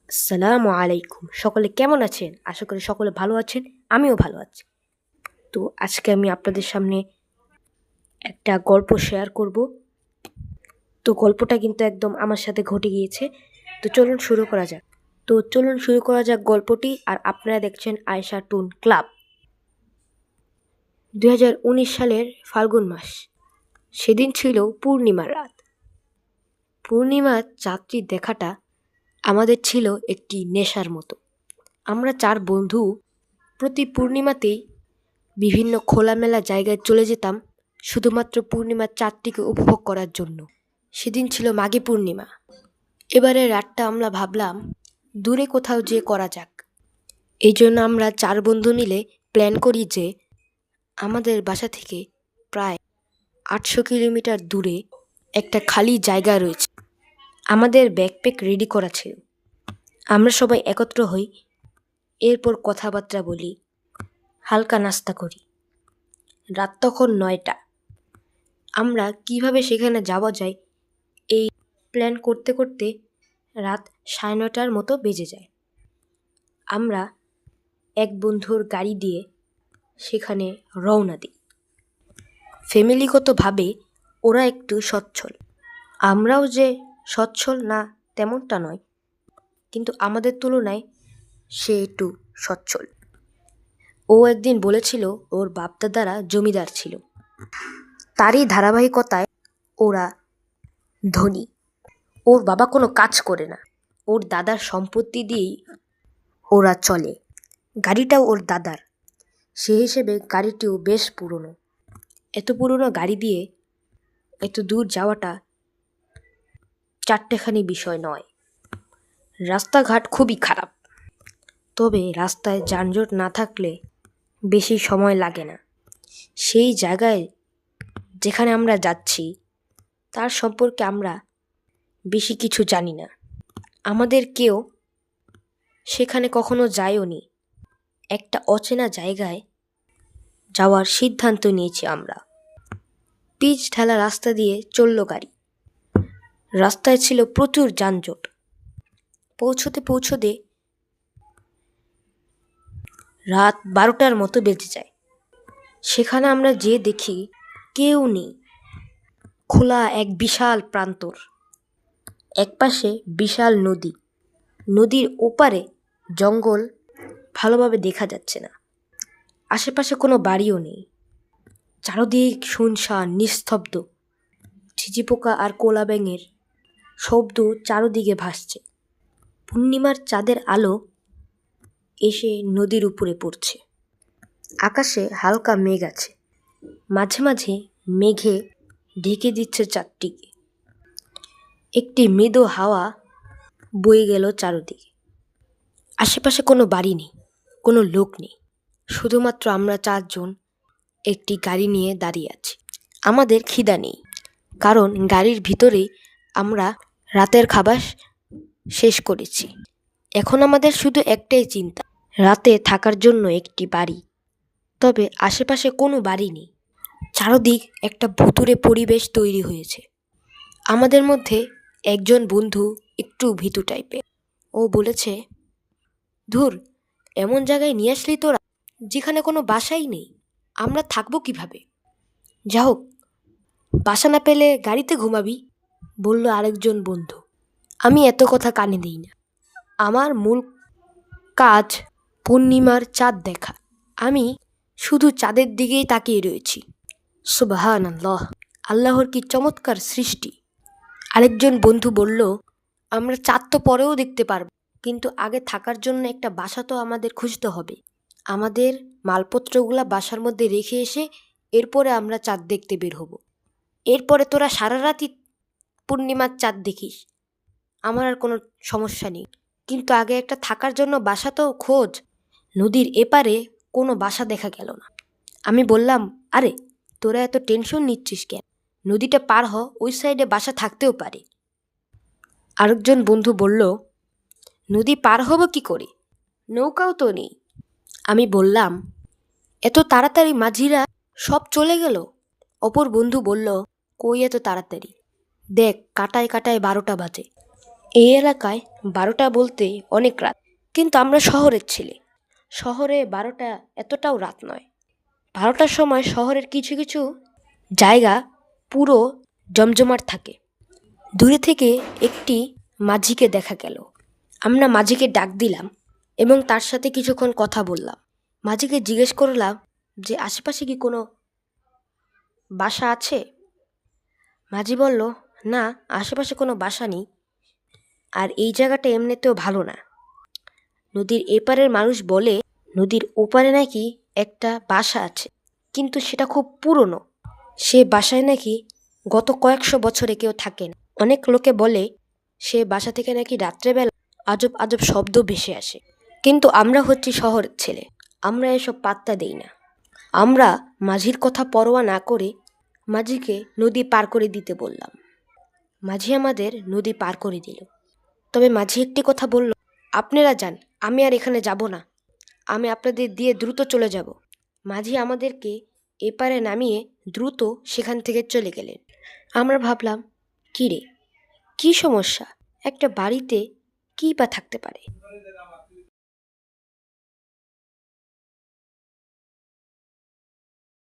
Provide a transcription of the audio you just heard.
আসসালামু আলাইকুম। সকলে কেমন আছেন? আশা করি সকলে ভালো আছেন। আমিও ভালো আছি। তো আজকে আমি আপনাদের সামনে একটা গল্প শেয়ার করব। তো গল্পটা কিন্তু একদম আমার সাথে ঘটে গিয়েছে। তো চলুন শুরু করা যাক গল্পটি। আর আপনারা দেখছেন আয়েশা টুন ক্লাব। 2019 সালের ফাল্গুন মাস। সেদিন ছিল পূর্ণিমার রাত। পূর্ণিমার চাঁদটি দেখাটা আমাদের ছিল একটি নেশার মতো। আমরা 4 বন্ধু প্রতি পূর্ণিমাতেই বিভিন্ন খোলামেলা জায়গায় চলে যেতাম শুধুমাত্র পূর্ণিমার চাঁদটিকে উপভোগ করার জন্য। সেদিন ছিল মাঘী পূর্ণিমা। এবারে রাতটা আমরা ভাবলাম দূরে কোথাও যেয়ে করা যাক। এই জন্য আমরা 4 বন্ধু মিলে প্ল্যান করি যে আমাদের বাসা থেকে প্রায় 800 কিলোমিটার দূরে একটা খালি জায়গা রয়েছে। আমাদের ব্যাকপ্যাক রেডি করা ছিল। আমরা সবাই একত্র হই, এরপর কথাবার্তা বলি, হালকা নাস্তা করি। রাত তখন 9টা। আমরা কিভাবে সেখানে যাওয়া যায় এই প্ল্যান করতে করতে রাত 9:30টার মতো বেজে যায়। আমরা এক বন্ধুর গাড়ি দিয়ে সেখানে রওনা দিই। ফ্যামিলিগতভাবে ওরা একটু সচ্ছল। আমরাও যে সচ্ছল না তেমনটা নয়, কিন্তু আমাদের তুলনায় সে একটু সচ্ছল। ও একদিন বলেছিল ওর বাপদাদারা জমিদার ছিল। তারই ধারাবাহিকতায় ওরা ধনী। ওর বাবা কোনো কাজ করে না, ওর দাদার সম্পত্তি দিয়েই ওরা চলে। গাড়িটাও ওর দাদার। সে হিসেবে গাড়িটিও বেশ পুরনো। এত পুরনো গাড়ি দিয়ে এত দূর যাওয়াটা চারটেখানি বিষয় নয়। রাস্তাঘাট খুবই খারাপ, তবে রাস্তায় যানজট না থাকলে বেশি সময় লাগে না। সেই জায়গায় যেখানে আমরা যাচ্ছি তার সম্পর্কে আমরা বেশি কিছু জানি না। আমাদের কেউ সেখানে কখনো যায়ওনি। একটা অচেনা জায়গায় যাওয়ার সিদ্ধান্ত নিয়েছি আমরা। পিচ ঢালা রাস্তা দিয়ে চলল গাড়ি। রাস্তায় ছিল প্রচুর যানজট। পৌঁছতে পৌঁছতে রাত 12টার মতো বেজে যায়। সেখানে আমরা যেয়ে দেখি কেউ নেই। খোলা এক বিশাল প্রান্তর। একপাশে বিশাল নদী। নদীর ওপারে জঙ্গল ভালোভাবে দেখা যাচ্ছে না। আশেপাশে কোনো বাড়িও নেই। চারদিক শুনশান, নিস্তব্ধ। ঝিঝি পোকা আর কোলা ব্যাঙের শব্দ চারদিকে ভাসছে। পূর্ণিমার চাঁদের আলো এসে নদীর উপরে পড়ছে। আকাশে হালকা মেঘ আছে। মাঝে মাঝে মেঘে ঢেকে দিচ্ছে চাঁদটিকে। একটি মৃদু হাওয়া বয়ে গেল চারদিকে। আশেপাশে কোনো বাড়ি নেই, কোনো লোক নেই। শুধুমাত্র আমরা 4 জন একটি গাড়ি নিয়ে দাঁড়িয়ে আছি। আমাদের খিদা নেই, কারণ গাড়ির ভিতরেই আমরা রাতের খাবার শেষ করেছি। এখন আমাদের শুধু একটাই চিন্তা, রাতে থাকার জন্য একটি বাড়ি। তবে আশেপাশে কোনো বাড়ি নেই। চারদিক একটা ভুতুড়ে পরিবেশ তৈরি হয়েছে। আমাদের মধ্যে একজন বন্ধু একটু ভীতু টাইপের। ও বলেছে, ধুর, এমন জায়গায় নিয়ে আসলি তোরা যেখানে কোনো বাসাই নেই, আমরা থাকবো কিভাবে? যা হোক, বাসা না পেলে গাড়িতে ঘুমাবি, বলল আরেকজন বন্ধু। আমি এত কথা কানে দিই না। আমার মূল কাজ পূর্ণিমার চাঁদ দেখা। আমি শুধু চাঁদের দিকেই তাকিয়ে রয়েছি। সুবহানাল্লাহ, আল্লাহর কি চমৎকার সৃষ্টি। আরেকজন বন্ধু বলল, আমরা চাঁদ তো পরেও দেখতে পারবো, কিন্তু আগে থাকার জন্য একটা বাসা তো আমাদের খুঁজতে হবে। আমাদের মালপত্রগুলা বাসার মধ্যে রেখে এসে এরপরে আমরা চাঁদ দেখতে বের হব। এরপরে তোরা সারা রাতই পূর্ণিমার চাঁদ দেখিস, আমার আর কোনো সমস্যা নেই, কিন্তু আগে একটা থাকার জন্য বাসা তো খোঁজ। নদীর এপারে কোনো বাসা দেখা গেল না। আমি বললাম, আরে তোরা এত টেনশন নিচ্ছিস কেন? নদীটা পার হ, ওই সাইডে বাসা থাকতেও পারে। আরেকজন বন্ধু বলল, নদী পার হব কি করে? নৌকাও তো নেই। আমি বললাম, এত তাড়াতাড়ি মাঝিরা সব চলে গেল? অপর বন্ধু বলল, কই এত তাড়াতাড়ি? দেখ, কাটায় কাটায় 12টা বাজে। এই এলাকায় 12টা বলতে অনেক রাত, কিন্তু আমরা শহরের ছেলে। শহরে 12টা এতটাও রাত নয়। 12টার সময় শহরের কিছু কিছু জায়গা পুরো জমজমাট থাকে। দূরে থেকে একটি মাঝিকে দেখা গেল। আমরা মাঝিকে ডাক দিলাম এবং তার সাথে কিছুক্ষণ কথা বললাম। মাঝিকে জিজ্ঞেস করলাম যে আশেপাশে কি কোনো বাসা আছে। মাঝি বলল, না, আশেপাশে কোনো বাসা নেই, আর এই জায়গাটা এমনিতেও ভালো না। নদীর এপারের মানুষ বলে নদীর ওপারে নাকি একটা বাসা আছে, কিন্তু সেটা খুব পুরনো। সে বাসায় নাকি গত কয়েকশো বছরে কেউ থাকে না। অনেক লোকে বলে সে বাসা থেকে নাকি রাত্রেবেলা আজব আজব শব্দ ভেসে আসে। কিন্তু আমরা হচ্ছি শহরের ছেলে, আমরা এসব পাত্তা দেই না। আমরা মাঝির কথা পরোয়া না করে মাঝিকে নদী পার করে দিতে বললাম। মাঝি আমাদের নদী পার করে দিল। তবে মাঝি একটি কথা বলল, আপনারা যান, আমি আর এখানে যাব না, আমি আপনাদের দিয়ে দ্রুত চলে যাব। মাঝি আমাদেরকে এপারে নামিয়ে দ্রুত সেখান থেকে চলে গেলেন। আমরা ভাবলাম, কী রে, কী সমস্যা, একটা বাড়িতে কী বা থাকতে পারে।